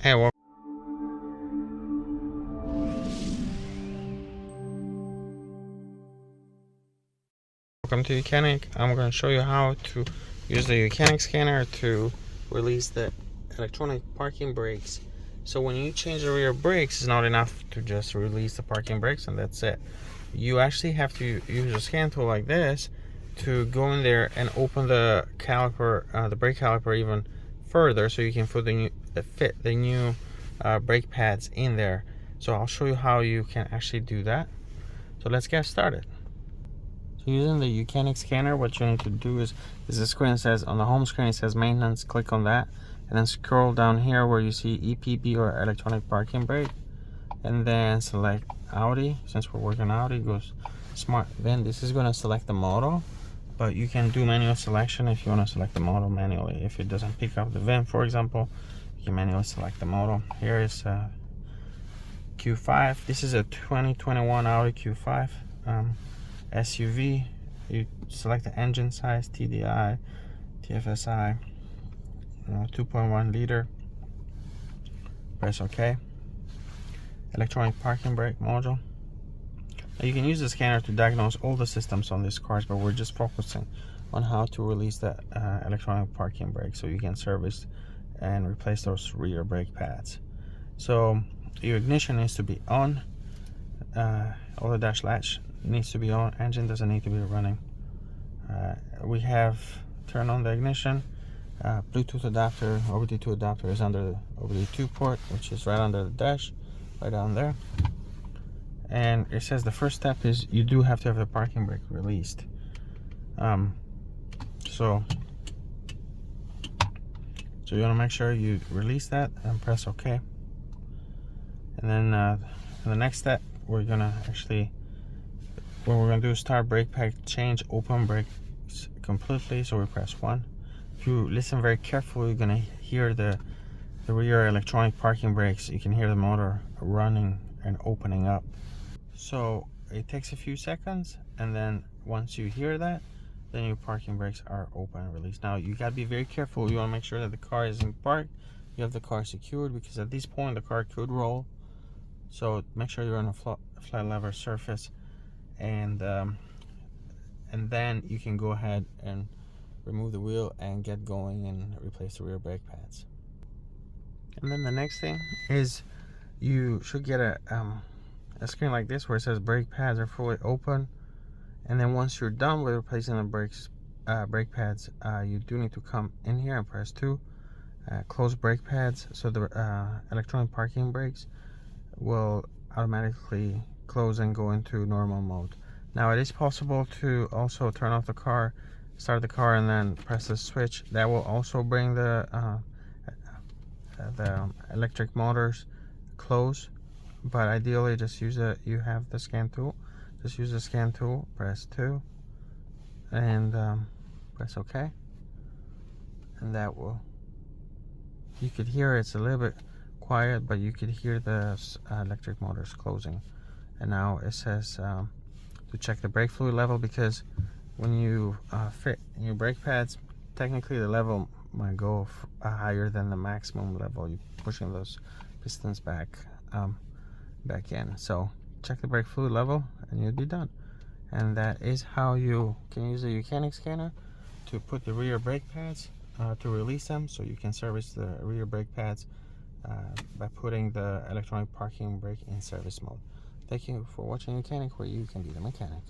Hey, welcome to YOUCANIC. I'm going to show you how to use the YOUCANIC scanner to release the electronic parking brakes. So when you change the rear brakes, it's not enough to just release the parking brakes and that's it. You actually have to use a scan tool like this to go in there and open the caliper, the brake caliper even further, so you can fit the new brake pads in there. So I'll show you how you can actually do that. So let's get started. So using the YOUCANIC scanner, what you need to do is the screen says, on the home screen it says maintenance, click on that, and then scroll down here where you see EPB or electronic parking brake, and then select Audi. Since we're working Audi, goes smart VIN. This is going to select the model, but you can do manual selection if you want to select the model manually. If it doesn't pick up the VIN, for example, you can manually select the model. Here is Q5. This is a 2021 Audi Q5 SUV. You select the engine size, TDI, TFSI, 2.1 liter. Press OK. Electronic parking brake module. Now you can use the scanner to diagnose all the systems on these cars, but we're just focusing on how to release the electronic parking brake so you can service and replace those rear brake pads. So your ignition needs to be on, all the dash latch needs to be on, engine doesn't need to be running. We have turned on the ignition. Bluetooth adapter, OBD2 adapter is under the OBD2 port, which is right under the dash, right down there. And it says the first step is you do have to have the parking brake released. So you want to make sure you release that and press OK. And then the next step, we're gonna do is start brake pad change, open brakes completely. So we press 1. If you listen very carefully, you're gonna hear the rear electronic parking brakes. You can hear the motor running and opening up. So it takes a few seconds, and then once you hear that, then your parking brakes are open and released. Now you gotta be very careful. You wanna make sure that the car is in park. You have the car secured, because at this point the car could roll. So make sure you're on a flat lever surface, and then you can go ahead and remove the wheel and get going and replace the rear brake pads. And then the next thing is you should get a screen like this where it says brake pads are fully open. And then once you're done with replacing the brake pads, you do need to come in here and press 2, close brake pads, so the electronic parking brakes will automatically close and go into normal mode. Now it is possible to also turn off the car, start the car, and then press the switch. That will also bring the electric motors close, but ideally just use you have the scan tool. Just use the scan tool, press 2, and press OK. And that will, you could hear it's a little bit quiet, but you could hear the electric motors closing. And now it says to check the brake fluid level, because when you fit your brake pads, technically the level might go higher than the maximum level. You're pushing those pistons back in. So check the brake fluid level and you'll be done. And that is how you can use the YOUCANIC scanner to put the rear brake pads, to release them, so you can service the rear brake pads by putting the electronic parking brake in service mode. Thank you for watching YOUCANIC, where you can be the mechanic.